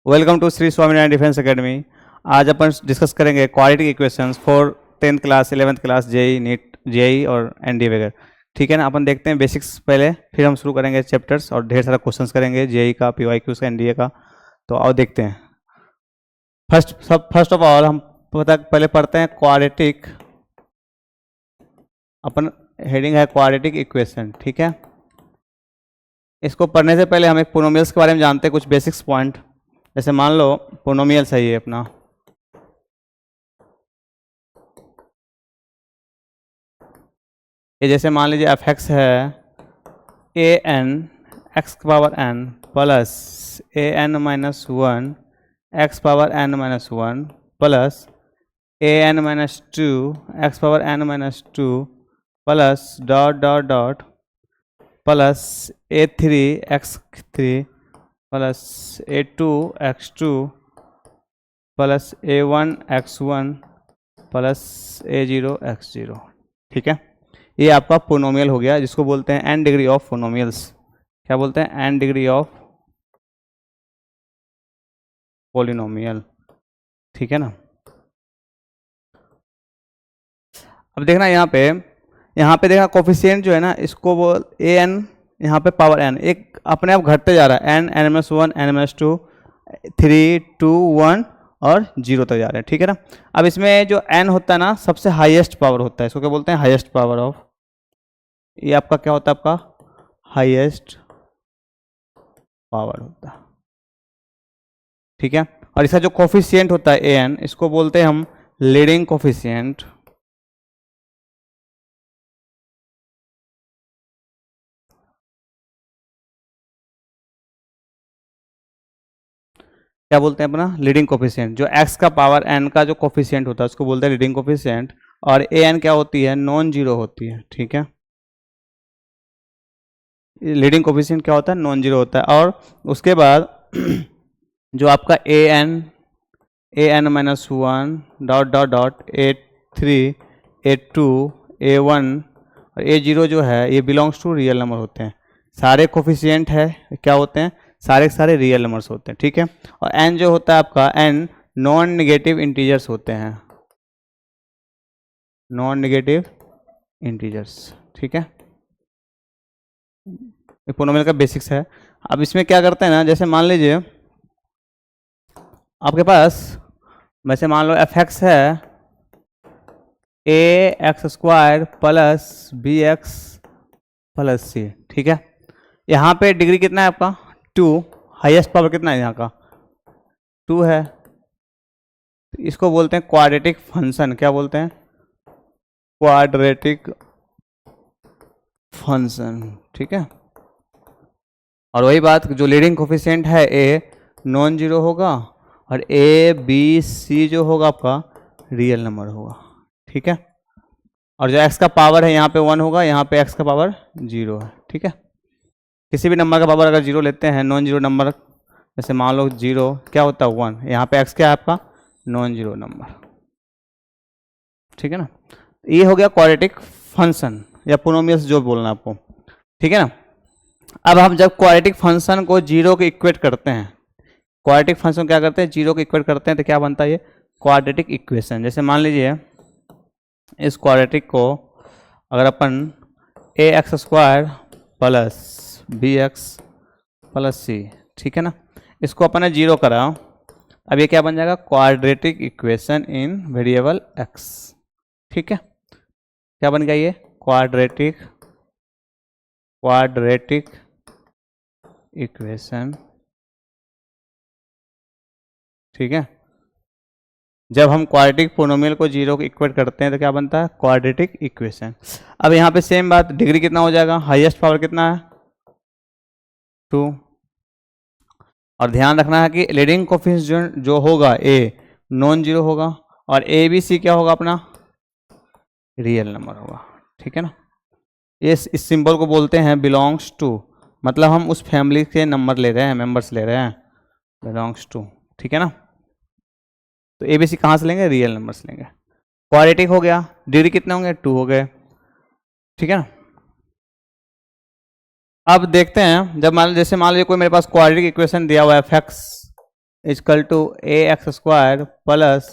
Welcome to Shri Swaminarayan defence academy. आज अपन discuss करेंगे quadratic equations for 10th class 11th class JEE NEET JEE और ND वगैरह। ठीक है ना, अपन देखते हैं बेसिक्स पहले, फिर हम शुरू करेंगे चैप्टर्स और ढेर सारा क्वेश्चंस करेंगे जेई का, पीवाईक्यूज का, एनडीए का। तो आओ देखते हैं। फर्स्ट ऑफ ऑल हम पहले पढ़ते हैं क्वाड्रेटिक। अपन हेडिंग है क्वाड्रेटिक इक्वेशन। ठीक है, इसको पढ़ने से पहले हम एक पोनोमियल्स के बारे में जानते हैं, कुछ बेसिक्स पॉइंट। जैसे मान लो पोनोमियल्स है ये अपना, ये जैसे मान लीजिए एफ एक्स है a n x power n plus a n minus one x power n minus one plus a n minus two x power n minus two plus dot dot dot plus a three x three plus a two x two plus a one x one plus a zero x zero. ठीक है, ये आपका polynomial हो गया, जिसको बोलते हैं n degree of पोनोमियल्स। क्या बोलते हैं? N degree of polynomial. ठीक है ना। अब देखना यहाँ पे देखना कोफिशिएंट जो है ना, इसको बोल ए एन, यहाँ पे पावर एन एक अपने आप घटते जा रहा है, n n minus one n minus two three two one और जीरो तक जा रहे हैं। ठीक है ना। अब इसमें जो एन होता है ना, सबसे हाईएस्ट पावर होता है, इसको क्या बोलते हैं? Highest power of. ये आपका क्या होता है? आपका हाईएस्ट पावर होता है। ठीक है, और इसका जो कोफिशिएंट होता है ए एन, इसको बोलते हैं हम लीडिंग कोफिशिएंट। क्या बोलते हैं अपना? Leading coefficient. जो एक्स का पावर एन का जो कोफिशिएंट होता है, उसको बोलते हैं लीडिंग कोफिशिएंट। और ए एन क्या होती है? नॉन जीरो होती है। ठीक है, लीडिंग कोफिशिएंट क्या होता है? नॉन जीरो होता है। और उसके बाद जो आपका a n minus one dot dot dot a three a two a one और ए जीरो जो है, ये बिलोंग्स टू रियल नंबर होते हैं। सारे कोफिशिएंट है क्या होते हैं? सारे के सारे रियल नंबर्स होते हैं। ठीक है, और एन जो होता है आपका, एन नॉन नेगेटिव इंटीजर्स होते हैं, नॉन नेगेटिव इंटीजर्स। ठीक है, पोनोमियल का बेसिक्स है। अब इसमें क्या करते हैं ना, जैसे मान लीजिए आपके पास, वैसे मान लो एफ एक्स है a x square plus b x plus c. ठीक है, यहाँ पे डिग्री कितना है आपका? टू। हाईएस्ट पावर कितना है यहाँ का? टू है। इसको बोलते हैं क्वाड्रेटिक फंक्शन। क्या बोलते हैं? Quadratic function. ठीक है, और वही बात, जो लीडिंग कोफिशिएंट है ए नॉन जीरो होगा और ए बी सी जो होगा आपका रियल नंबर होगा। ठीक है, और जो एक्स का पावर है यहाँ पे वन होगा, यहाँ पे एक्स का पावर जीरो है। ठीक है, किसी भी नंबर का पावर अगर जीरो लेते हैं, नॉन जीरो नंबर, जैसे मान लो जीरो क्या होता है? वन। यहाँ पे एक्स क्या है आपका? Non zero number. ठीक है ना, ये हो गया क्वाड्रेटिक फंक्शन या पोनोमियल्स जो बोलना आपको। ठीक है ना। अब हम जब क्वाड्रेटिक फंक्शन को जीरो के इक्वेट करते हैं, क्वाड्रेटिक फंक्शन क्या करते हैं? जीरो को इक्वेट करते हैं, तो क्या बनता है? ये क्वाड्रेटिक इक्वेशन। जैसे मान लीजिए इस क्वाड्रेटिक को अगर अपन a x square plus b x plus c, ठीक है ना, इसको अपन ने जीरो करा, अब ये क्या बन जाएगा? Quadratic equation in variable x. ठीक है, क्या बन गया ये? Quadratic equation. ठीक है, जब हम क्वाड्रेटिक पोनोमियल को जीरो को इक्वेट करते हैं तो क्या बनता है? Quadratic equation. अब यहाँ पे सेम बात, डिग्री कितना हो जाएगा? हाईएस्ट पावर कितना है? टू। और ध्यान रखना है कि लीडिंग कोफिशिएंट जो होगा ए नॉन जीरो होगा और ए बी सी क्या होगा अपना? रियल नंबर होगा। ठीक है ना, इस सिंबल को बोलते हैं बिलोंग्स टू, मतलब हम उस फैमिली के नंबर ले रहे हैं, मेंबर्स ले रहे हैं, बिलोंग्स टू। ठीक है ना, तो ए बी सी कहाँ से लेंगे? रियल नंबर से लेंगे। क्वाड्रेटिक हो गया, डिग्री कितने होंगे? टू हो गए। ठीक है ना। अब देखते हैं, जब मान लीजिए कोई मेरे पास क्वाड्रेटिक इक्वेशन दिया हुआ है f x is equal to a x square plus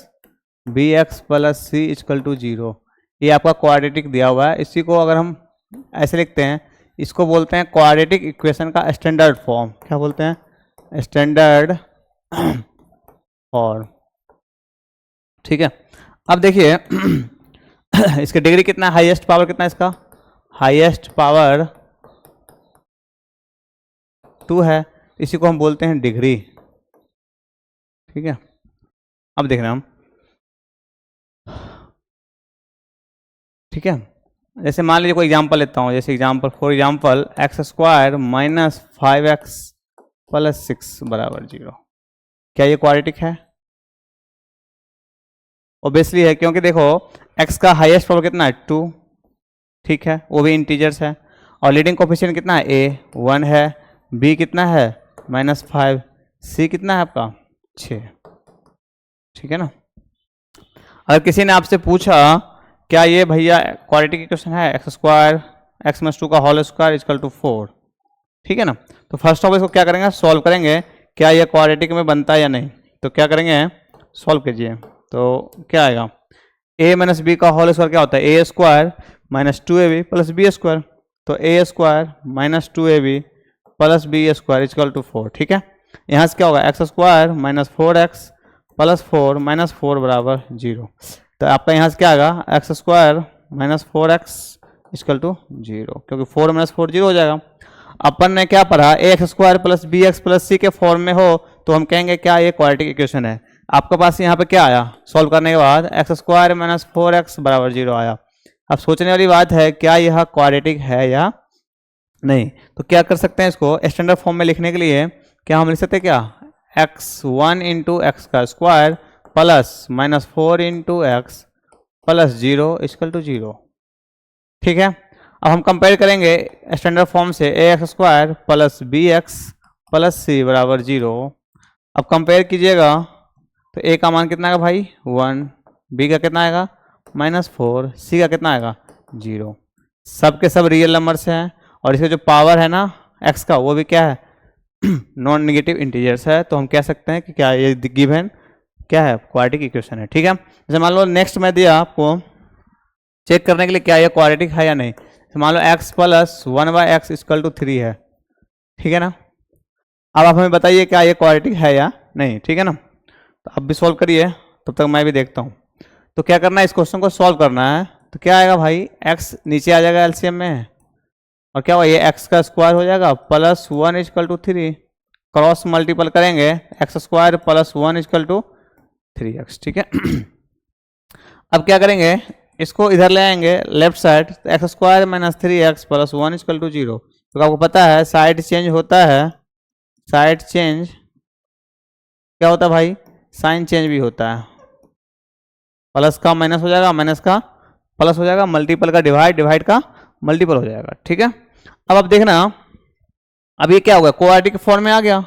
b x plus c is equal to 0। ये आपका क्वाड्रेटिक दिया हुआ है। इसी को अगर हम ऐसे लिखते हैं, इसको बोलते हैं क्वाड्रेटिक इक्वेशन का स्टैंडर्ड फॉर्म। क्या बोलते हैं? Standard form. ठीक है, अब देखिए इसका डिग्री कितना है, हाईएस्ट पावर कितना है इसका? हाईएस्ट पावर 2 है, इसी को हम बोलते हैं डिग्री। ठीक है, अब देख रहे हैं हम। ठीक है, जैसे मान लीजिए कोई एग्जांपल लेता हूँ, जैसे example for example x square minus 5x plus 6 बराबर 0। क्या ये क्वाड्रेटिक है? ऑब्वियसली है, क्योंकि देखो x का हाईएस्ट पावर कितना है? 2। ठीक है, वो भी इंटीजर्स है, और लीडिंग कोफिशिएंट कितना है? a 1 है, b कितना है? -5, c कितना है आपका? 6। ठीक है ना। अगर किसी ने आपसे पूछा क्या ये भैया क्वाड्रेटिक इक्वेशन है, एक्स स्क्वायर एक्स माइनस 2 का होल स्क्वायर इक्वल टू 4, ठीक है ना, तो फर्स्ट ऑफ इसको क्या करेंगे? सॉल्व करेंगे, क्या ये क्वाड्रेटिक में बनता है या नहीं। तो क्या करेंगे? सॉल्व कीजिए, तो क्या आएगा? a माइनस बी का होल स्क्वायर क्या होता है? A square minus 2ab plus b square. तो a square minus 2ab plus b square equal to 4। ठीक है, यहाँ से क्या होगा? X square minus 4x plus 4 minus 4 बराबर 0। तो आपका यहाँ से क्या आएगा? X square minus 4x equal to 0, क्योंकि 4 माइनस 4 0 हो जाएगा। अपन ने क्या पढ़ा? A x square plus b x plus c के फॉर्म में हो तो हम कहेंगे क्या ये क्वाड्रेटिक इक्वेशन है। आपके पास यहाँ पे क्या आया? सॉल्व करने के बाद एक्स स्क्वायर माइनस 4x बराबर 0 आया। अब सोचने वाली बात है क्या यह क्वाड्रेटिक है या नहीं। तो क्या कर सकते हैं? इसको स्टैंडर्ड फॉर्म में लिखने के लिए क्या हम लिख सकते हैं? क्या x1 इंटू एक्स का square plus minus 4 into x plus 0 equal to 0। ठीक है, अब हम कंपेयर करेंगे स्टैंडर्ड फॉर्म से a x square plus b x plus c बराबर 0। अब कंपेयर कीजिएगा तो ए का मान कितना आएगा भाई? 1, बी का कितना आएगा? -4, सी का कितना आएगा? 0। सब के सब रियल नंबर्स हैं, और इसका जो पावर है ना एक्स का, वो भी क्या है? नॉन नेगेटिव इंटीजर्स है। तो हम कह सकते हैं कि क्या ये गिवन क्या है? क्वाड्रेटिक इक्वेशन है। ठीक है, जैसे मान लो नेक्स्ट मैं दिया आपको चेक करने के लिए क्या ये क्वाड्रेटिक है या नहीं। तो मान लो x plus 1/x equal to 3 है। ठीक है ना, अब आप हमें बताइए क्या ये क्वाड्रेटिक है या नहीं। ठीक है ना, तो अब भी सॉल्व करिए, तब तक मैं भी देखता हूँ। तो क्या करना है? इस क्वेश्चन को सॉल्व करना है। तो क्या आएगा भाई? x नीचे आ जाएगा एलसीएम में, और क्या हुआ? ये x का स्क्वायर हो जाएगा plus 1 equal to 3, cross multiple करेंगे x square plus 1 equal to 3x। ठीक है अब क्या करेंगे? इसको इधर ले आएंगे लेफ्ट साइड, तो x square minus 3x plus 1 equal to 0। तो आपको पता है साइड चेंज होता है, साइड चेंज क्या होता है भाई? साइन चेंज भी होता है। प्लस का माइनस हो जाएगा, माइनस का प्लस हो जाएगा, मल्टीपल का डिवाइड, डिवाइड का मल्टीपल हो जाएगा। ठीक है, अब आप देखना, अब ये क्या होगा? क्वाड्रेटिक फॉर्म में आ गया।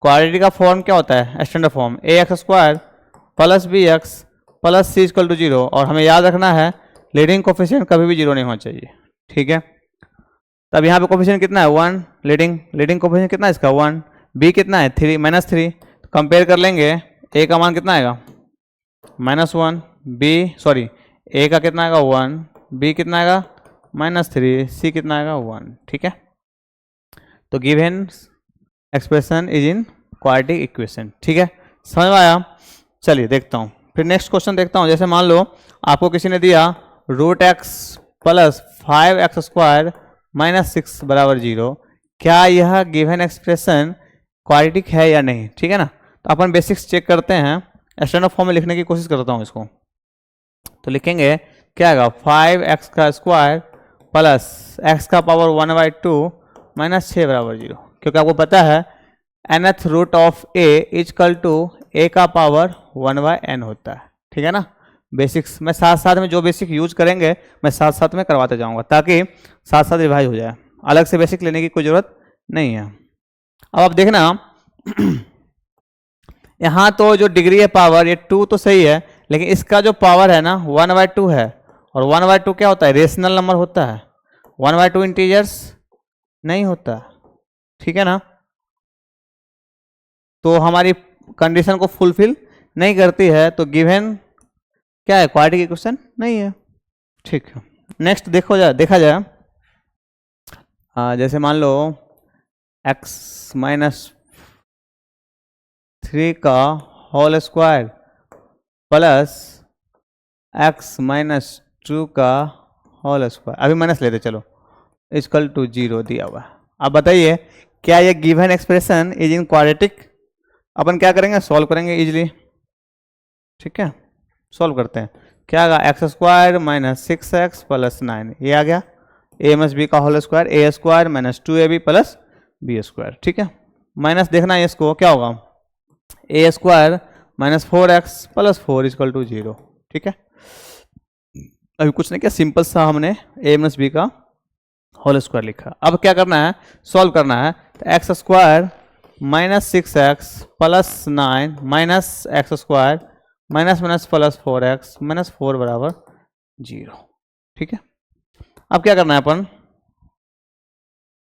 क्वाड्रेटिक का फॉर्म क्या होता है? Standard form a x square plus b x plus c equal to 0, और हमें याद रखना है लीडिंग कोफिशिएंट कभी भी 0 नहीं होना चाहिए। ठीक है, तब यहाँ पे कोफिशिएंट कितना है? 1। लीडिंग कोफिशिएंट कितना है इसका? 1। बी कितना है? 3 -3। तो कंपेयर कर लेंगे, ए का मान कितना आएगा? -1, बी सॉरी ए का कितना आएगा? 1, बी कितना आएगा? -3, सी कितना आएगा? 1। ठीक है, तो given expression is in quadratic equation. ठीक है, समझ में आया? चलिए देखता हूँ, फिर नेक्स्ट क्वेश्चन देखता हूँ। जैसे मान लो आपको किसी ने दिया √x plus 5x square minus 6 बराबर 0। क्या यह गिवन एक्सप्रेशन क्वाड्रेटिक है या नहीं? ठीक है ना, तो अपन बेसिक्स चेक करते हैं, स्टैंडर्ड फॉर्म में लिखने की कोशिश करता हूँ इसको। तो लिखेंगे क्या आएगा? 5x का स्क्वायर प्लस x का पावर 1/2 माइनस 6 बराबर 0, क्योंकि आपको पता है nth root of a equal to a का पावर 1/n होता है। ठीक है ना, बेसिक्स मैं साथ साथ में जो बेसिक यूज करेंगे मैं साथ साथ में करवाते जाऊंगा, ताकि साथ साथ रिवाइज हो जाए, अलग से बेसिक लेने की कोई ज़रूरत नहीं है। अब आप देखना यहाँ तो जो डिग्री है पावर, ये 2 तो सही है, लेकिन इसका जो पावर है ना 1/2 है, और 1/2 क्या होता है? रेशनल नंबर होता है। 1/2 इंटीजर्स नहीं होता। ठीक है ना, तो हमारी कंडीशन को फुलफिल नहीं करती है तो गिवन क्या है, क्वाड्रेटिक इक्वेशन नहीं है। ठीक है, नेक्स्ट देखा जाए जैसे मान लो x माइनस 3 का whole square plus x minus 2 का होल स्क्वायर, अभी माइनस लेते चलो, इक्वल टू 0 दिया हुआ है। अब बताइए क्या ये given expression is in quadratic? अपन क्या करेंगे, सॉल्व करेंगे इजिली। ठीक है, सॉल्व करते हैं। क्या आएगा, x square minus 6x plus 9, ये आ गया ए माइनस बी का whole square, a square minus 2ab plus b square. ठीक है, माइनस देखना है इसको, क्या होगा, a square minus 4x plus 4 equal to 0। ठीक है, अभी कुछ नहीं किया, सिंपल सा हमने ए माइनस बी का होल स्क्वायर लिखा। अब क्या करना है, सॉल्व करना है। तो x square minus 6x plus 9 minus x square minus minus plus 4x minus 4 बराबर 0। ठीक है, अब क्या करना है अपन,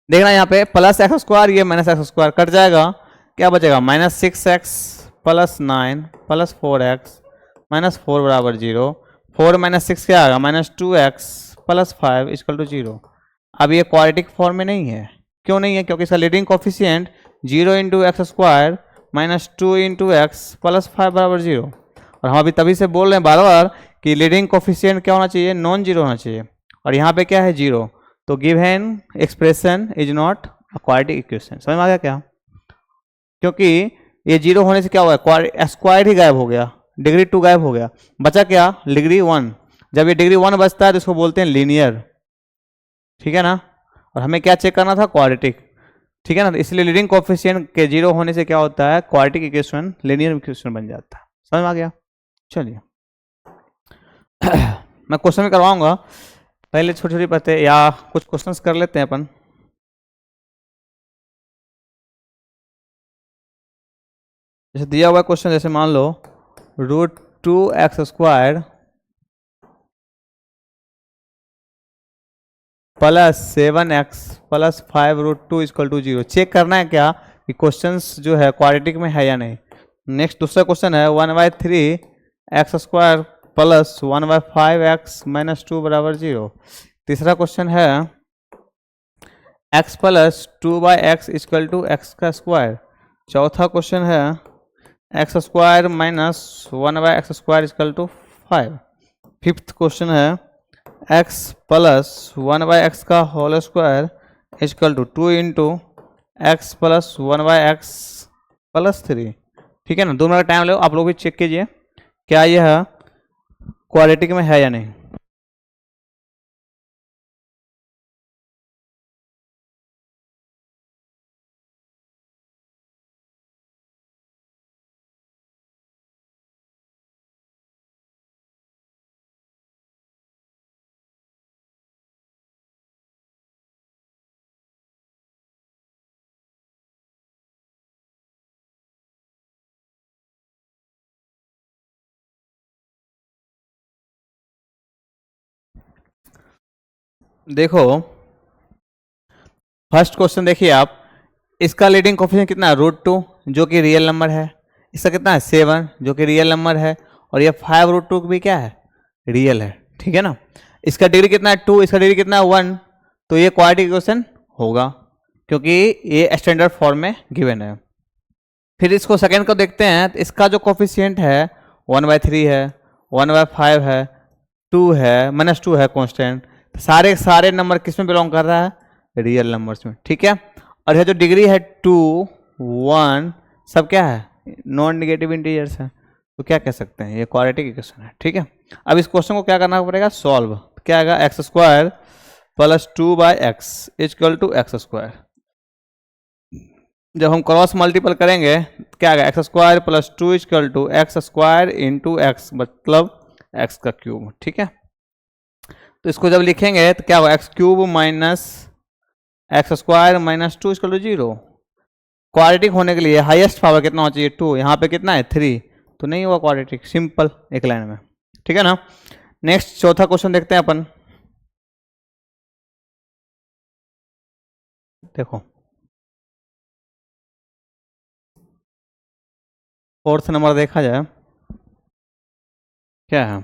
देखना यहाँ पे प्लस एक्स स्क्वायर ये माइनस एक्स स्क्वायर कट जाएगा, क्या बचेगा, minus 6x plus 9 plus 4x minus 4 बराबर 0। 4 माइनस 6 क्या आएगा, minus 2x plus 5 equal to 0। अब ये क्वाड्रेटिक फॉर्म में नहीं है, क्यों नहीं है, क्योंकि इसका leading coefficient 0 into x square minus 2 into x plus 5 बराबर 0। और हम अभी तभी से बोल रहे हैं बार बार कि लीडिंग कोफिशिएंट क्या होना चाहिए, नॉन जीरो होना चाहिए, और यहाँ पे क्या है 0, तो given expression is not a quadratic equation. समझ में आ गया क्या, क्योंकि ये 0 होने से क्या हुआ, स्क्वायर ही गायब हो गया, डिग्री 2 गायब हो गया, बचा क्या, डिग्री 1। जब ये डिग्री 1 बचता है तो इसको बोलते हैं लीनियर। ठीक है ना, और हमें क्या चेक करना था, क्वाड्रेटिक। ठीक है ना, तो इसलिए लीडिंग कोफिशिएंट के 0 होने से क्या होता है, क्वाड्रेटिक इक्वेशन लीनियर इक्वेशन बन जाता है। समझ में आ गया, चलिए मैं क्वेश्चन करवाऊंगा, पहले छोटी छोटी बातें या कुछ क्वेश्चंस कर लेते हैं अपन। जैसे दिया हुआ क्वेश्चन, जैसे मान लो √2x square plus 7x plus 5 √2 equal to 0। Check करना है क्या कि क्वेश्चंस जो है क्वाड्रेटिक में है या नहीं। नेक्स्ट दूसरा क्वेश्चन है 1/3 x square plus 1/5x minus 2 बराबर 0। तीसरा क्वेश्चन है x plus 2/x equal to x का स्क्वायर। चौथा क्वेश्चन है x square minus 1/x square equal to 5। Fifth question है x प्लस 1/x का whole square equal to 2 into x plus 1/x plus 3। ठीक है ना, 2 मिनट टाइम लो, आप लोग भी चेक कीजिए क्या यह क्वाड्रेटिक में है या नहीं। देखो फर्स्ट क्वेश्चन देखिए आप, इसका लीडिंग कोफिशिएंट कितना है, √2 जो कि रियल नंबर है, इसका कितना है 7 जो कि रियल नंबर है, और ये 5 √2 भी क्या है, रियल है। ठीक है ना, इसका डिग्री कितना है 2, इसका डिग्री कितना है 1, तो ये क्वाड्रेटिक इक्वेशन होगा क्योंकि ये स्टैंडर्ड फॉर्म में गिवन है। फिर इसको सेकंड को देखते हैं, तो इसका जो कोफिशिएंट है 1/3 है, 1/5 है, 2 है, -2 है कांस्टेंट, सारे सारे नंबर किस में बिलोंग कर रहा है, रियल नंबर्स में। ठीक है, और ये जो डिग्री है 2 1 सब क्या है, नॉन नेगेटिव इंटीजर्स है, तो क्या कह सकते हैं, ये क्वाड्रेटिक इक्वेशन है। ठीक है, अब इस क्वेश्चन को क्या करना पड़ेगा, सॉल्व। क्या आएगा, x square plus 2/x equal to x square. जब हम क्रॉस मल्टीपल करेंगे क्या आएगा, x square plus 2 equal to x square into x, मतलब एक्स का क्यूब। ठीक है, तो इसको जब लिखेंगे तो क्या होगा, x cube minus x square minus 2 equal to 0। Quadratic होने के लिए हाईएस्ट पावर कितना होना चाहिए, 2, यहाँ पे कितना है 3, तो नहीं हुआ क्वाड्रेटिक, सिंपल एक लाइन में। ठीक है ना, नेक्स्ट चौथा क्वेश्चन देखते हैं अपन। देखो फोर्थ नंबर देखा जाए क्या है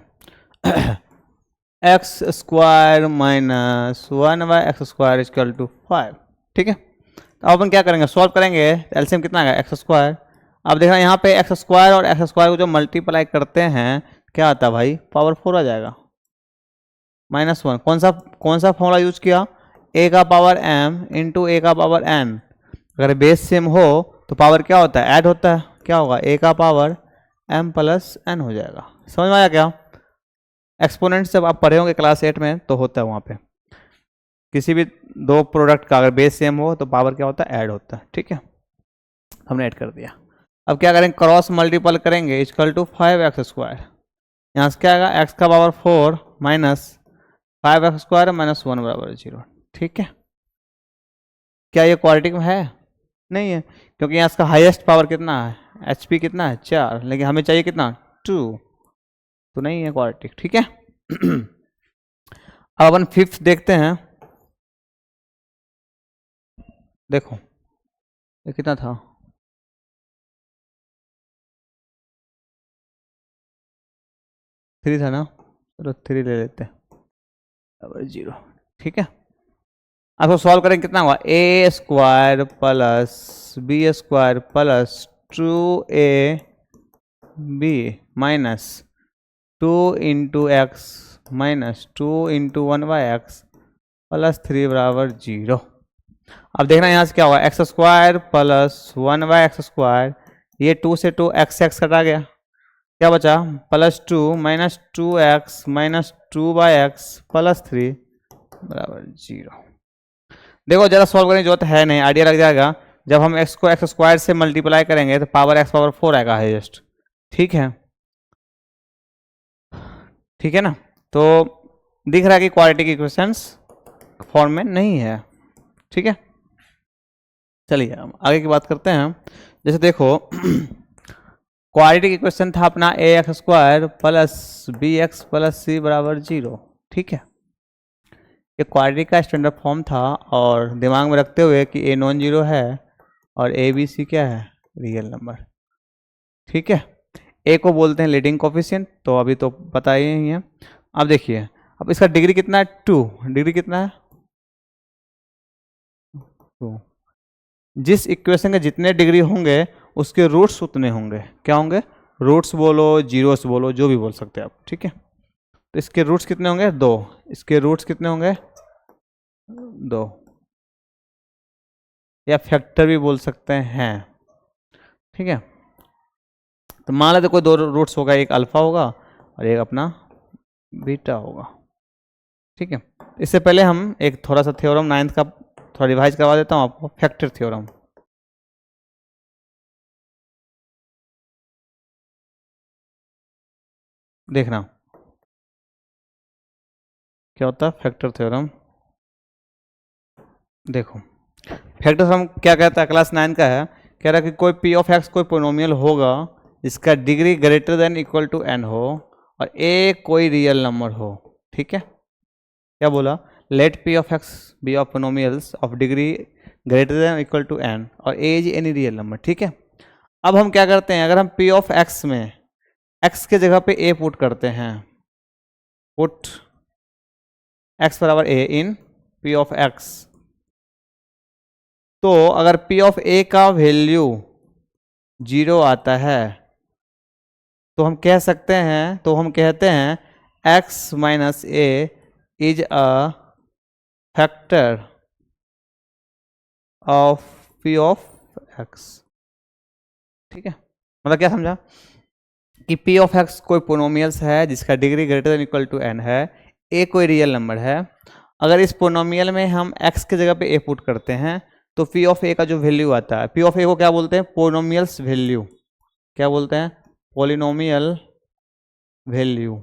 x square minus 1/x² equal to 5। ठीक है, तो अब अपन क्या करेंगे, सॉल्व करेंगे। एलसीएम कितना आएगा एक्स स्क्वायर। अब देखना यहाँ पे एक्स स्क्वायर और एक्स स्क्वायर को जो मल्टीप्लाई करते हैं क्या आता है भाई, पावर 4 आ जाएगा -1। कौन सा फॉर्मूला यूज किया, ए का पावर m इंटू ए का पावर n। अगर बेस सेम हो तो पावर क्या होता है, ऐड होता है। क्या होगा, ए का पावर m प्लस n हो जाएगा। समझ में आया क्या, एक्सपोनेंट्स जब आप पढ़े होंगे क्लास 8 में तो होता है वहाँ पे, किसी भी दो प्रोडक्ट का अगर बेस सेम हो तो पावर क्या होता है, ऐड होता है। ठीक है, हमने ऐड कर दिया। अब क्या करेंगे, क्रॉस मल्टीपल करेंगे इक्वल टू 5x²। यहाँ से क्या आएगा, x का पावर 4 माइनस 5x² माइनस 1 बराबर 0। ठीक है, क्या ये क्वाड्रेटिक में है, नहीं है, क्योंकि यहाँ इसका हाईएस्ट पावर कितना है, HP कितना है 4, लेकिन हमें चाहिए कितना 2, तो नहीं है क्वाड्रेटिक। ठीक है अब अपन फिफ्थ देखते हैं। देखो ये कितना था, 3 था ना, चलो 3 ले लेते हैं बराबर 0। ठीक है, आपको सॉल्व करेंगे कितना हुआ, a² plus b² plus 2ab minus 2 into x minus 2 into 1/x plus 3 बराबर 0। अब देखना यहाँ से क्या होगा, x² प्लस 1/x², ये 2 से 2 x कटा गया, क्या बचा plus 2 minus 2x minus 2/x plus 3 बराबर 0। देखो ज़्यादा सॉल्व करने की जरूरत है नहीं, आइडिया लग जाएगा। जब हम x को x² से मल्टीप्लाई करेंगे तो पावर x पावर 4 आएगा हाईएस्ट। ठीक है, ठीक है ना, तो दिख रहा है कि क्वाड्रेटिक इक्वेशंस फॉर्म में नहीं है। ठीक है, चलिए हम आगे की बात करते हैं। जैसे देखो क्वाड्रेटिक इक्वेशन था अपना ax² plus bx plus c बराबर 0। ठीक है, ये क्वाड्रेटिक का स्टैंडर्ड फॉर्म था, और दिमाग में रखते हुए कि a नॉन जीरो है और a b c क्या है, रियल नंबर। ठीक है, a को बोलते हैं लीडिंग कोफिशिएंट, तो अभी तो पता ही है। अब देखिए, अब इसका डिग्री कितना है 2, डिग्री कितना है 2। जिस इक्वेशन के जितने डिग्री होंगे उसके रूट्स उतने होंगे, क्या होंगे, रूट्स बोलो जीरोस बोलो जो भी बोल सकते हैं आप। ठीक है, तो इसके रूट्स कितने होंगे 2, इसके रूट्स कितने होंगे 2, या फैक्टर भी बोल सकते हैं। ठीक है, तो मान लेते कोई दो रूट्स होगा, एक अल्फा होगा और एक अपना बीटा होगा। ठीक है, इससे पहले हम एक थोड़ा सा थ्योरम 9th का थोड़ा रिवाइज करवा देता हूँ आपको, फैक्टर थ्योरम। देखना क्या होता है फैक्टर थ्योरम। देखो फैक्टर थ्योरम क्या कहता है, क्लास 9 का है, कह रहा है कि कोई p ऑफ x कोई पोनोमियल होगा जिसका degree greater than equal to n हो और a कोई रियल नंबर हो। ठीक है, क्या बोला, let p of x be of polynomials of degree greater than equal to n और a is any real number. ठीक है, अब हम क्या करते हैं, अगर हम p ऑफ x में x के जगह पे a पुट करते हैं, पुट x बराबर a in p of x, तो अगर p ऑफ a का वैल्यू 0 आता है तो हम कह सकते हैं, तो हम कहते हैं x minus a is a factor of p of x। ठीक है, मतलब क्या समझा कि p ऑफ x कोई पोनोमियल्स है जिसका degree greater than equal to n है, a कोई रियल नंबर है। अगर इस पोनोमियल में हम x के जगह पे a पुट करते हैं तो p ऑफ a का जो वैल्यू आता है, p ऑफ a को क्या बोलते हैं, पोनोमियल्स वैल्यू, क्या बोलते हैं, पोलिनोमियल वैल्यू।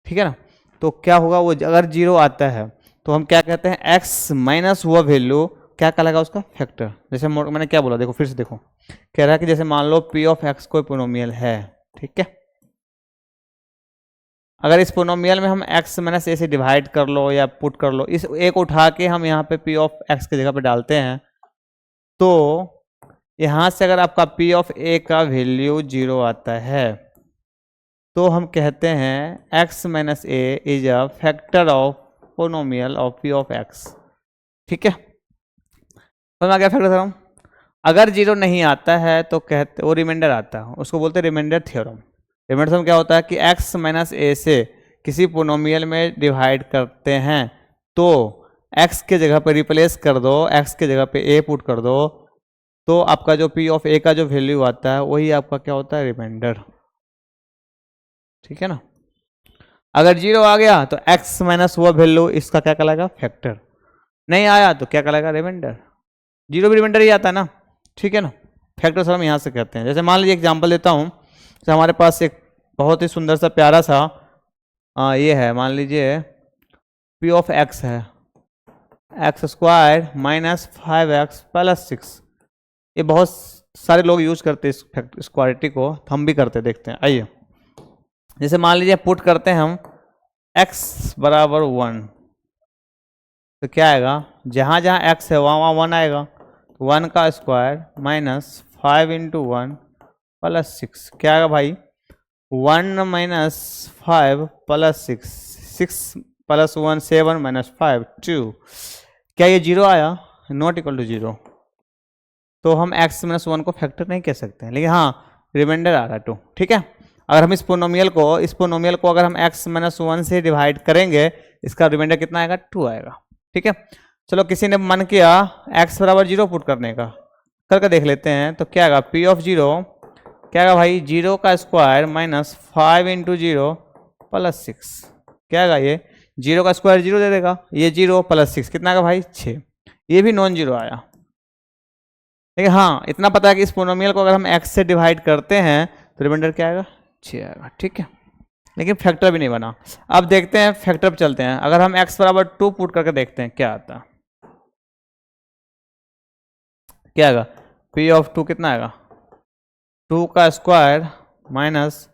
ठीक है ना, तो क्या होगा, वो अगर 0 आता है तो हम क्या कहते हैं, x माइनस वो वैल्यू क्या कहलाएगा उसका फैक्टर। जैसे मैंने क्या बोला, देखो फिर से देखो, कह रहा है कि जैसे मान लो p ऑफ x कोई पोनोमियल है। ठीक है, अगर इस पोनोमियल में हम x माइनस a से डिवाइड कर लो या पुट कर लो, इस a को उठा के हम यहाँ पे p ऑफ x की जगह पे डालते हैं, तो यहाँ से अगर आपका पी ऑफ ए का वैल्यू 0 आता है तो हम कहते हैं x माइनस a is a factor of polynomial of p of x। ठीक है, समझ आ गया फैक्टर थ्योरम। अगर 0 नहीं आता है तो कहते वो रिमाइंडर आता है, उसको बोलते हैं रिमाइंडर थ्योरम। रिमाइंडर थ्योरम क्या होता है कि x माइनस ए से किसी पोनोमियल में डिवाइड करते हैं तो x के जगह पे रिप्लेस कर दो, x के जगह पे a पुट कर दो, तो आपका जो p ऑफ a का जो वैल्यू आता है वही आपका क्या होता है, रिमाइंडर। ठीक है ना। अगर 0 आ गया तो x माइनस वो वैल्यू इसका क्या कहलाएगा, फैक्टर। नहीं आया तो क्या कहलाएगा, रिमाइंडर। 0 भी रिमाइंडर ही आता है ना। ठीक है ना, फैक्टर हम यहाँ से कहते हैं। जैसे मान लीजिए एग्जाम्पल देता हूँ, जैसे हमारे पास एक बहुत ही सुंदर सा प्यारा सा ये है, मान लीजिए p ऑफ x है x square minus 5x plus 6। ये बहुत सारे लोग यूज करते हैं इस क्वालिटी को, हम भी करते देखते हैं। आइए, जैसे मान लीजिए पुट करते हैं हम x बराबर 1, तो क्या आएगा, जहाँ जहाँ x है वहाँ वहाँ 1 आएगा। 1 का स्क्वायर माइनस 5 इंटू 1 प्लस 6, क्या आएगा भाई, 1 माइनस 5 प्लस 6, 6 प्लस 1 7 माइनस 5 2। क्या ये 0 आया, नॉट इक्वल टू 0, तो हम x माइनस 1 को फैक्टर नहीं कह सकते हैं, लेकिन हाँ रिमाइंडर आ रहा है 2। ठीक है, अगर हम इस पोनोमियल को अगर हम x माइनस 1 से डिवाइड करेंगे, इसका रिमाइंडर कितना आएगा, 2 आएगा। ठीक है, चलो किसी ने मन किया x बराबर 0 पुट करने का, करके देख लेते हैं। तो क्या आएगा, p ऑफ 0 क्या आएगा भाई, 0 का स्क्वायर माइनस 5 इंटू 0 प्लस 6, क्या आएगा, ये 0 का स्क्वायर 0 दे देगा, ये 0 प्लस 6 कितना आएगा भाई, 6। ये भी नॉन 0 आया। लेकिन हाँ इतना पता है कि इस पोनोमियल को अगर हम x से डिवाइड करते हैं तो रिमाइंडर क्या आएगा, 6 आएगा। ठीक है, लेकिन फैक्टर भी नहीं बना। अब देखते हैं फैक्टर पे चलते हैं। अगर हम x बराबर 2 पुट करके देखते हैं क्या आता है, क्या आएगा, p ऑफ 2 कितना आएगा, 2 का स्क्वायर माइनस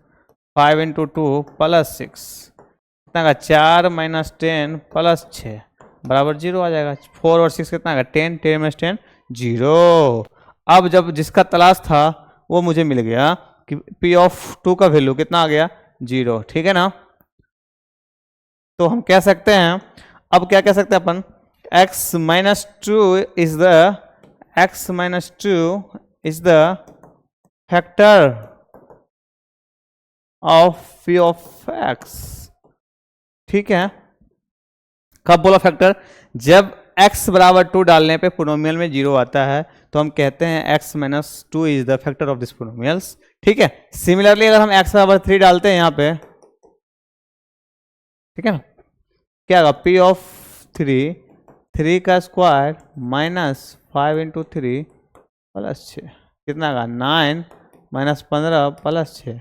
5 इंटू 2 प्लस 6, कितना आएगा, 4 माइनस 10 प्लस 6 बराबर 0 आ जाएगा। 4 और 6 कितना आएगा, 10, 10 माइनस 10 0। अब जब जिसका तलाश था वो मुझे मिल गया कि p ऑफ 2 का वैल्यू कितना आ गया, 0। ठीक है ना, तो हम कह सकते हैं, अब क्या कह सकते हैं अपन, x minus 2 is the factor of p of x। ठीक है, कब बोला फैक्टर, जब x बराबर 2 डालने पे पोनोमियल में 0 आता है तो हम कहते हैं x minus 2 is the factor of this polynomials. ठीक है, सिमिलरली अगर हम x बराबर 3 डालते हैं यहाँ पे, ठीक है ना, क्या होगा, p ऑफ 3, 3 का स्क्वायर माइनस 5 इंटू 3 प्लस 6, कितना आएगा, 9 माइनस 15 प्लस 6,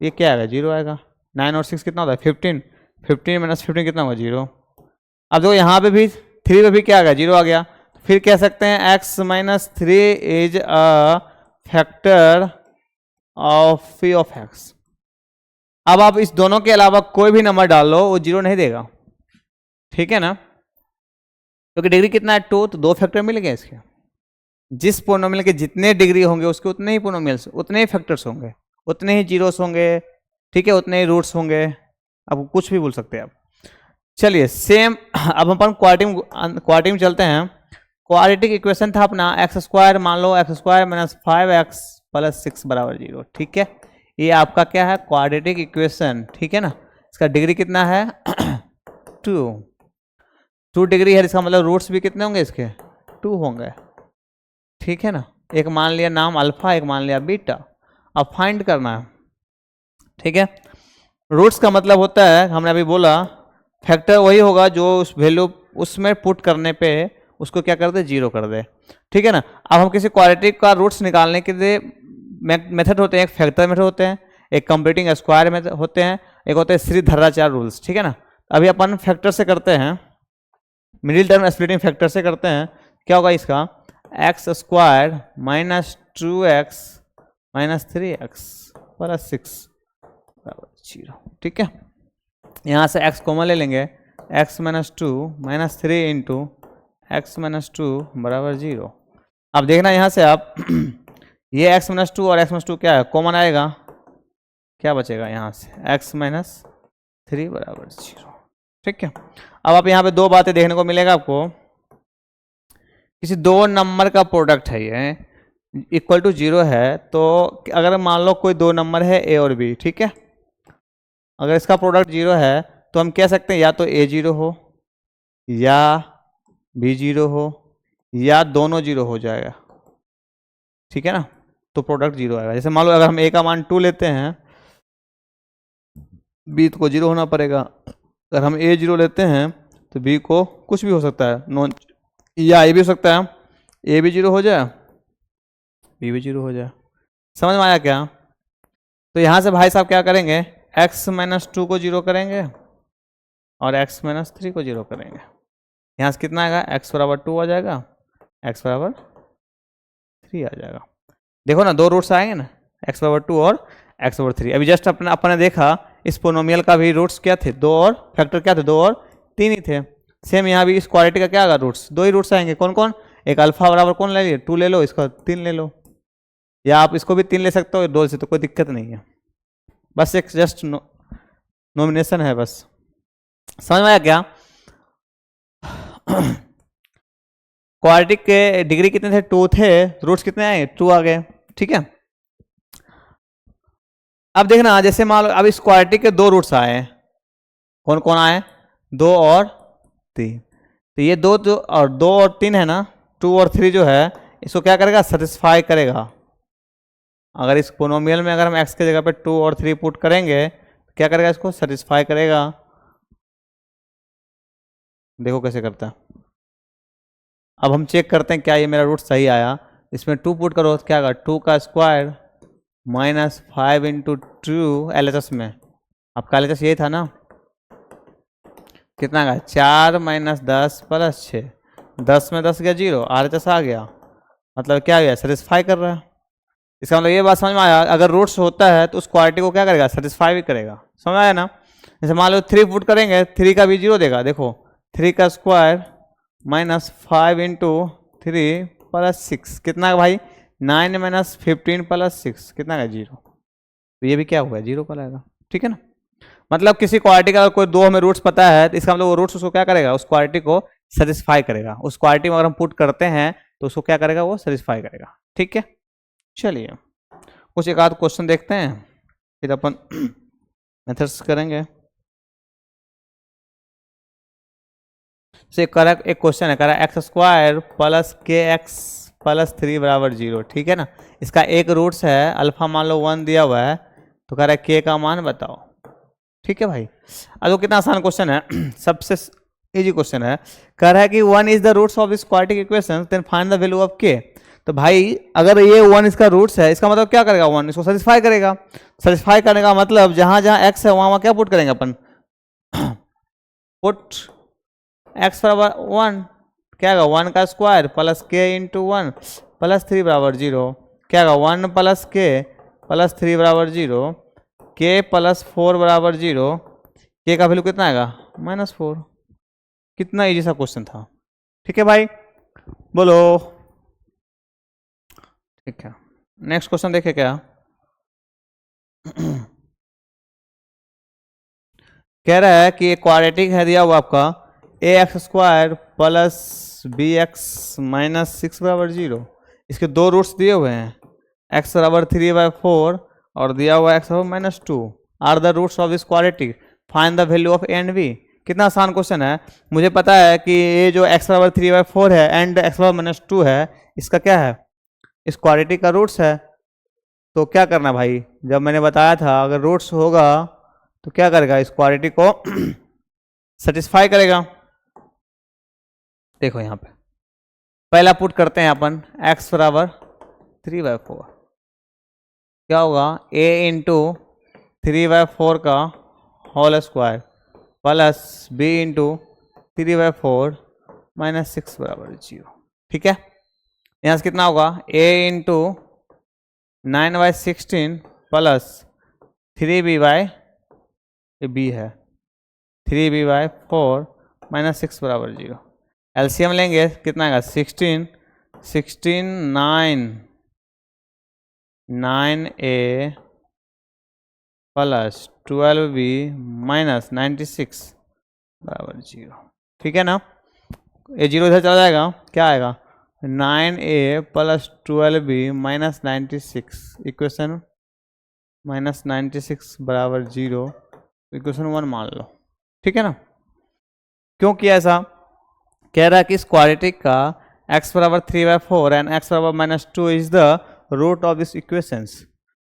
ये क्या आएगा, 0 आएगा। 9 और 6 कितना होता है, 15, 15 माइनस 15 कितना होगा, 0। अब देखो यहाँ पे भी 3 पे भी क्या आ गया, 0 आ गया। फिर कह सकते हैं x minus 3 is a factor of p of x। अब आप इस दोनों के अलावा कोई भी नंबर डाल लो, वो 0 नहीं देगा। ठीक है ना, क्योंकि डिग्री कितना है, 2, तो 2 फैक्टर मिल गए इसके। जिस पोनोमियल के जितने डिग्री होंगे उसके उतने ही पोनोमियल्स, उतने ही फैक्टर्स होंगे, उतने ही जीरोस होंगे। ठीक है, उतने ही रूट्स होंगे, अब कुछ भी बोल सकते हैं आप। चलिए सेम, अब हम अपन क्वाड्रेटिक में चलते हैं। क्वाड्रेटिक इक्वेशन था अपना एक्स स्क्वायर, मान लो x square minus 5x plus 6 बराबर 0। ठीक है, ये आपका क्या है, क्वाड्रेटिक इक्वेशन। ठीक है ना, इसका डिग्री कितना है 2 डिग्री है, इसका मतलब रूट्स भी कितने होंगे इसके, 2 होंगे। ठीक है ना, एक मान लिया नाम अल्फा, एक मान लिया बीटा, अब फाइंड करना है। ठीक है, रूट्स का मतलब होता है, हमने अभी बोला फैक्टर वही होगा जो उस वैल्यू उसमें पुट करने पे उसको क्या कर दे, 0 कर दे। ठीक है ना, अब हम किसी क्वाड्रेटिक का रूट्स निकालने के लिए मेथड होते हैं, एक फैक्टर मेथड होते हैं, एक कंप्लीटिंग स्क्वायर में होते हैं, एक होते हैं श्रीधराचार्य रूल्स। ठीक है ना, अभी अपन फैक्टर से करते हैं, मिडिल टर्म स्प्लिटिंग फैक्टर से करते हैं। क्या होगा इसका, x square minus 2x minus 3x plus 6 बराबर 0। ठीक है, यहाँ से x कॉमन ले लेंगे, x minus 2 minus 3 into x minus 2 बराबर 0। अब देखना यहाँ से आप ये x माइनस टू और x माइनस टू क्या है, कॉमन आएगा, क्या बचेगा यहाँ से, x माइनस थ्री बराबर 0। ठीक है, अब आप यहाँ पे दो बातें देखने को मिलेगा आपको। किसी दो नंबर का प्रोडक्ट है ये, इक्वल टू 0 है, तो अगर मान लो कोई दो नंबर है a और b, ठीक है, अगर इसका प्रोडक्ट 0 है तो हम कह सकते हैं या तो a 0 हो या b 0 हो या दोनों 0 हो जाएगा। ठीक है ना, तो प्रोडक्ट 0 आएगा। जैसे मान लो अगर हम a का मान 2 लेते हैं, b को 0 होना पड़ेगा। अगर हम a 0 लेते हैं तो b को कुछ भी हो सकता है, नॉन या a भी हो सकता है, a भी 0 हो जाए b भी 0 हो जाए। समझ में आया क्या? तो यहाँ से भाई साहब क्या करेंगे, x माइनस टू को 0 करेंगे और x माइनस थ्री को 0 करेंगे। यहाँ से कितना आएगा, x बराबर 2 आ जाएगा, x बराबर 3 आ जाएगा। देखो ना, दो रूट्स आएंगे ना, x बराबर 2 और x बराबर 3। अभी जस्ट अपने देखा इस पोनोमियल का भी रूट्स क्या थे, 2 और फैक्टर क्या थे, 2 और 3 ही थे। सेम यहाँ भी इस क्वालिटी का क्या आएगा, रूट्स दो ही रूट्स आएंगे। कौन कौन, एक अल्फा बराबर कौन ले लिए, 2 ले लो, इसका 3 ले लो, या आप इसको भी 3 ले सकते हो 2 से, तो कोई दिक्कत नहीं है। बस एक जस्ट नॉमिनेशन है बस। समझ में आया क्या? क्वाड्रेटिक के डिग्री कितने थे, 2 थे, रूट्स कितने आए, 2 आ गए। ठीक है, अब देखना, जैसे मान लो अब इस क्वाड्रेटिक के दो रूट्स आए, कौन कौन आए, 2 और 3। तो ये दो और 2 और 3 है ना, 2 और 3 जो है इसको क्या करेगा, सेटिस्फाई करेगा। अगर इस पोनोमियल में अगर हम x के जगह पे 2 और 3 पुट करेंगे तो क्या करेगा, इसको सेटिस्फाई करेगा। देखो कैसे करता है। अब हम चेक करते हैं क्या ये मेरा रूट सही आया। इसमें 2 पुट करो तो क्या आएगा, 2 का स्क्वायर माइनस 5 इंटू 2 LHS में, आपका LHS यही था ना, कितना आएगा, 4 माइनस 10 प्लस 6, 10 में 10 गया 0, RHS आ गया, मतलब क्या गया, सेटिस्फाई कर रहा है। इसका मतलब ये बात समझ में आया, अगर रूट्स होता है तो उस क्वालिटी को क्या करेगा, सेटिस्फाई भी करेगा। समझ आया ना? जैसे मान लो 3 पुट करेंगे, 3 का भी 0 देगा। देखो 3 का स्क्वायर माइनस 5 इंटू 3 प्लस 6, कितना है भाई, 9 माइनस 15 प्लस 6, कितना है 0। तो ये भी क्या हुआ, 0 पर आएगा। ठीक है ना, मतलब किसी क्वालिटी का अगर कोई दो हमें रूट्स पता है तो इसका मतलब वो रूट्स उसको क्या करेगा, उस क्वालिटी को सेटिस्फाई करेगा। उस क्वालिटी में अगर हम पुट करते हैं तो उसको क्या करेगा, वो सेटिस्फाई करेगा। ठीक है, चलिए कुछ एक आध क्वेश्चन देखते हैं, फिर अपन मेथड्स करेंगे। से करा एक क्वेश्चन है, करा एक्स स्क्वायर प्लस के एक्स प्लस 3 बराबर 0। ठीक है ना, इसका एक रूट्स है, अल्फा मान लो 1 दिया हुआ है, तो कह रहा है के का मान बताओ। ठीक है भाई, अब कितना आसान क्वेश्चन है, सबसे इजी क्वेश्चन है। कह रहा है कि 1 is the roots of this quadratic equation, then find the value of k. तो भाई अगर ये 1 इसका रूट्स है, इसका मतलब क्या करेगा, 1 इसको सेटिस्फाई करेगा। सेटिस्फाई करने का मतलब जहां जहां एक्स है वहां क्या पुट करेंगे अपन, पुट एक्स बराबर 1, क्या होगा 1 का स्क्वायर प्लस के इंटू 1 प्लस 3 बराबर 0, क्या होगा 1 प्लस के प्लस 3 बराबर 0, के प्लस 4 बराबर 0, के का वैल्यू कितना आएगा, -4। कितना इजी सा क्वेश्चन था। ठीक है भाई, बोलो। ठीक है, नेक्स्ट क्वेश्चन देखे क्या। कह रहा है कि एक क्वाड्रेटिक है दिया हुआ आपका, a x square plus b x minus 6 बराबर 0। इसके दो रूट्स दिए हुए हैं, एक्स बराबर 3/4 और दिया हुआ एक्स बराबर -2 are the roots of this quadratic, find the value of a and b. कितना आसान क्वेश्चन है। मुझे पता है कि ये जो एक्स बराबर 3/4 है एंड एक्स बराबर -2 है, इसका क्या है, इस क्वाड्रेटिक का रूट्स है। तो क्या करना भाई, जब मैंने बताया था अगर रूट्स होगा तो क्या करेगा, इस क्वाड्रेटिक को सेटिस्फाई करेगा। देखो यहाँ पे पहला पुट करते हैं अपन, x बराबर 3/4, क्या होगा a इंटू 3/4 का whole square plus b into 3/4 minus 6 बराबर 0। ठीक है, यहाँ से कितना होगा a into 9/16 plus 3b b है 3b/4 माइनस 6 बराबर 0। एलसीएम लेंगे कितना आएगा, 16 9 9a प्लस 12b माइनस 96 बराबर 0। ठीक है ना, ये 0 इधर चला जाएगा, क्या आएगा 9a plus 12b minus 96 equation minus 96 बराबर 0, इक्वेशन 1 मान लो। ठीक है ना, क्यों किया ऐसा, कह रहा है कि इस क्वाड्रेटिक का x बराबर 3/4 एंड x बराबर -2 is the root of this equations,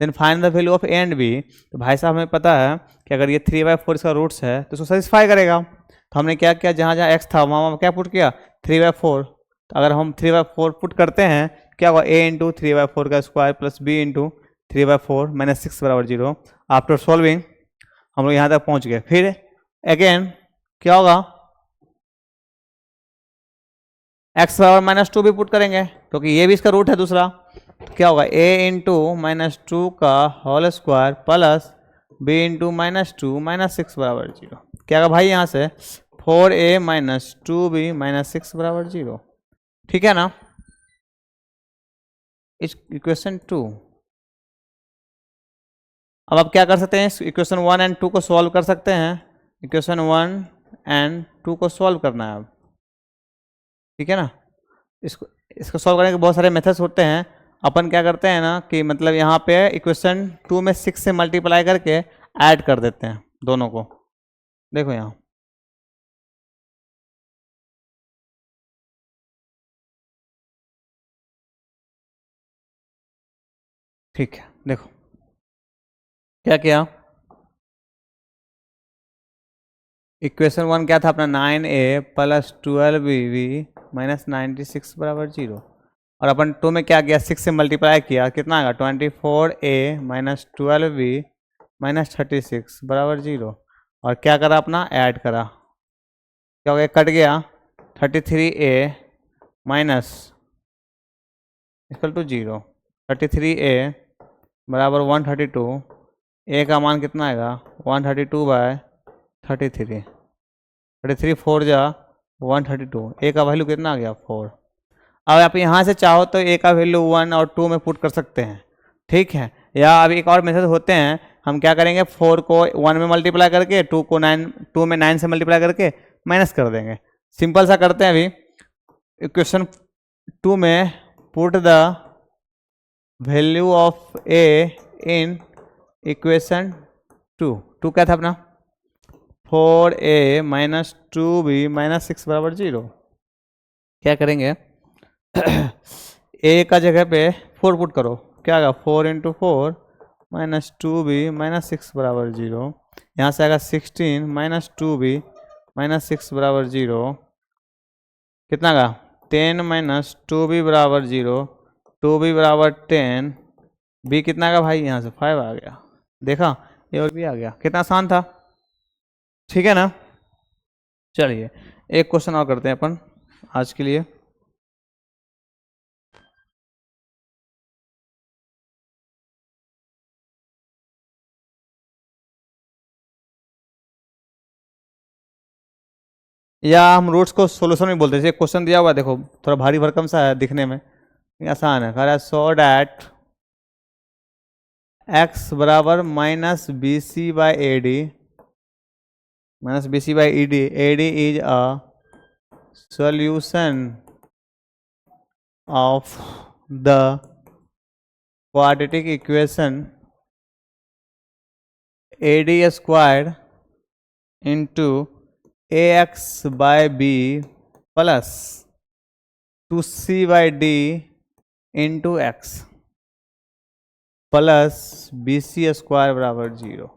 then find the value of a and b। तो भाई साहब हमें पता है कि अगर ये 3/4 इसका रूट्स है तो इसको सेटिस्फाई करेगा। तो हमने क्या किया, जहाँ जहाँ x था वहाँ क्या पुट किया 3/4। तो अगर हम 3/4 पुट करते हैं क्या होगा, a इंटू 3/4 का square plus b into 3/4 minus 6 बराबर 0। आफ्टर सॉल्विंग हम लोग यहाँ तक पहुँच गए। फिर अगेन क्या होगा, x बराबर -2 भी पुट करेंगे क्योंकि ये भी इसका रूट है दूसरा। तो क्या होगा a इंटू -2 का whole square plus b into -2 minus 6 बराबर 0। क्या होगा भाई यहाँ से 4a माइनस 2b माइनस 6 बराबर 0। ठीक है ना, इस इक्वेशन 2। अब आप क्या कर सकते हैं, इक्वेशन 1 एंड 2 को सॉल्व कर सकते हैं। इक्वेशन 1 एंड 2 को सॉल्व करना है अब। ठीक है ना, इसको सॉल्व करने के बहुत सारे मेथड्स होते हैं। अपन क्या करते हैं ना कि मतलब यहाँ पे इक्वेशन 2 में 6 से मल्टीप्लाई करके ऐड कर देते हैं दोनों को। देखो यहाँ ठीक है, देखो क्या किया, इक्वेशन 1 क्या था अपना 9a प्लस 12b माइनस 96 बराबर 0। और अपन 2 में क्या किया 6 से मल्टीप्लाई किया, कितना आएगा 24a माइनस 12b माइनस 36 बराबर 0। और क्या करा अपना ऐड करा, क्या हो गया कट गया 33a minus equal to 0, 33a बराबर 132, a का मान कितना आएगा 132/33, 33 4 जा 132, a का वैल्यू कितना आ गया 4। अब आप यहाँ से चाहो तो a का वैल्यू 1 और 2 में पुट कर सकते हैं। ठीक है, या अब एक और मेथड होते हैं, हम क्या करेंगे 4 को 1 में मल्टीप्लाई करके 2 को 2 में 9 से मल्टीप्लाई करके माइनस कर देंगे। सिंपल सा करते हैं। अभी इक्वेशन 2 में put the value of a in equation 2 क्या था अपना 4a माइनस 2b माइनस 6 बराबर 0। क्या करेंगे a का जगह पे 4 पुट करो, क्या आएगा 4 इंटू 4 माइनस 2b माइनस 6 बराबर 0। यहाँ से आएगा 16 माइनस 2b माइनस 6 बराबर 0, कितना आएगा 10 माइनस 2b बराबर 0, 2b बराबर 10, b कितना आएगा भाई यहाँ से 5 आ गया। देखा ये और भी आ गया, कितना आसान था। ठीक है ना, चलिए एक क्वेश्चन और करते हैं अपन आज के लिए। या हम रूट्स को सॉल्यूशन में बोलते हैं। जैसे क्वेश्चन दिया हुआ है, देखो थोड़ा भारी भरकम सा है दिखने में, आसान है। कह रहा है सो डैट x बराबर minus B C by A d minus B C by A d is a solution of the quadratic equation AD squared into ax by b plus 2c by d into x plus B c square बराबर 0।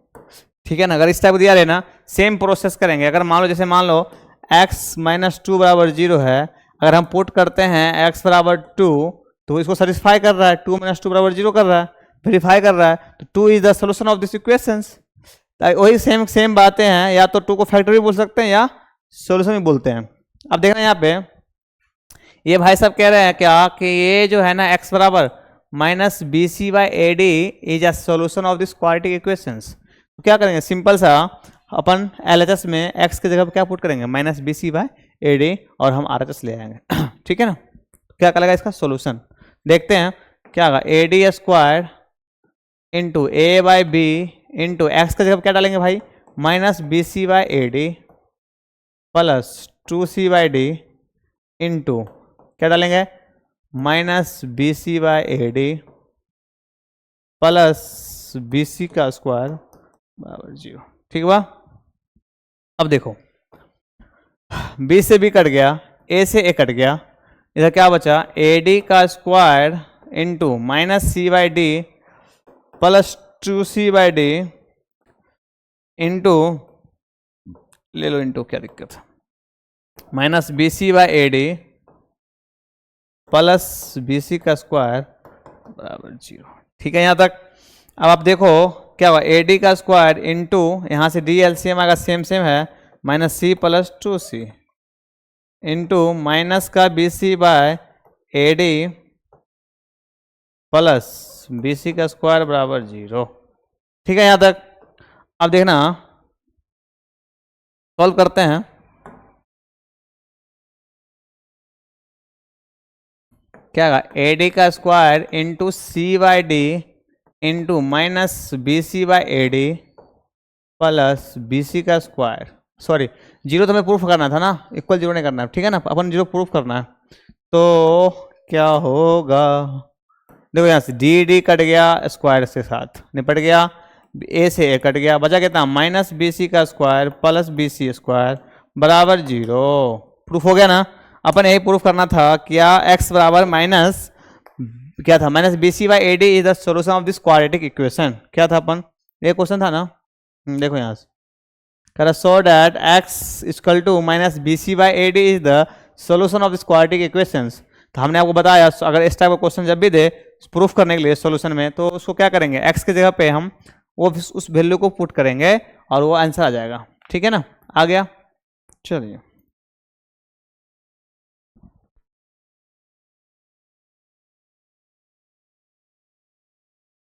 ठीक है ना, अगर इस type दिया रहे ना same process करेंगे। अगर मान लो जैसे मान लो x माइनस 2 बराबर 0 है, अगर हम पुट करते हैं x बराबर 2 तो इसको सेटिस्फाई कर रहा है, 2 माइनस 2 बराबर 0 कर रहा है, वेरीफाई कर रहा है, तो 2 is the solution of this equations. वही सेम बातें हैं, या तो 2 को फैक्टर भी बोल सकते हैं या सोल्यूशन भी बोलते हैं। अब देखना यहाँ पे ये भाई साहब कह रहे हैं क्या कि ये जो है ना x बराबर minus B C by A d is a solution of this quadratic equations. तो क्या करेंगे सिंपल सा अपन LHS में x की जगह पर क्या पुट करेंगे minus B C by A d और हम RHS ले आएंगे। ठीक है ना, क्या करेगा इसका सोल्यूशन देखते हैं क्या होगा ए d square into a by b into x का जगह क्या डालेंगे भाई, minus B C by A D plus 2c by D into क्या डालेंगे, minus B C by A D plus B C का स्क्वायर बराबर 0। ठीक बा। अब देखो बी से बी कट गया, ए से ए कट गया, इधर क्या बचा, ए डी का square into minus c by d plus 2c by D into ले लो इंटू, क्या दिक्कत है, minus B C by A D plus B C का स्क्वायर बराबर 0। ठीक है यहाँ तक। अब आप देखो क्या हुआ, ए डी का स्क्वायर इंटू यहाँ से डी एलसीएम आएगा, सेम सेम है, minus c plus 2c into minus का b c by a D plus B C का स्क्वायर बराबर 0। ठीक है यहाँ तक। अब देखना सॉल्व करते हैं। क्या होगा, ए डी का square into C by D into minus B C by A D plus B C का स्क्वायर, सॉरी 0 तो हमें प्रूफ करना था ना, इक्वल 0 नहीं करना है, ठीक है ना, अपन 0 प्रूफ करना है। तो क्या होगा, देखो यहाँ से डी डी कट गया, स्क्वायर के साथ निपट गया, ए से ए कट गया, बचा कितना, माइनस बी सी का square plus B c square बराबर 0। प्रूफ हो गया ना। अपन यही प्रूफ करना था, क्या x बराबर माइनस क्या था, minus B C by A d is the solution of this quadratic equation. क्या था अपन, ये क्वेश्चन था ना, देखो यहाँ से कह रहा so that x equal to minus B C by A d is the solution of this quadratic equations. तो हमने आपको बताया अगर इस टाइप का क्वेश्चन जब भी दे प्रूफ करने के लिए सोल्यूशन में, तो उसको क्या करेंगे, x की जगह पे हम वो उस वैल्यू को पुट करेंगे और वो आंसर आ जाएगा। ठीक है ना, आ गया, चलिए।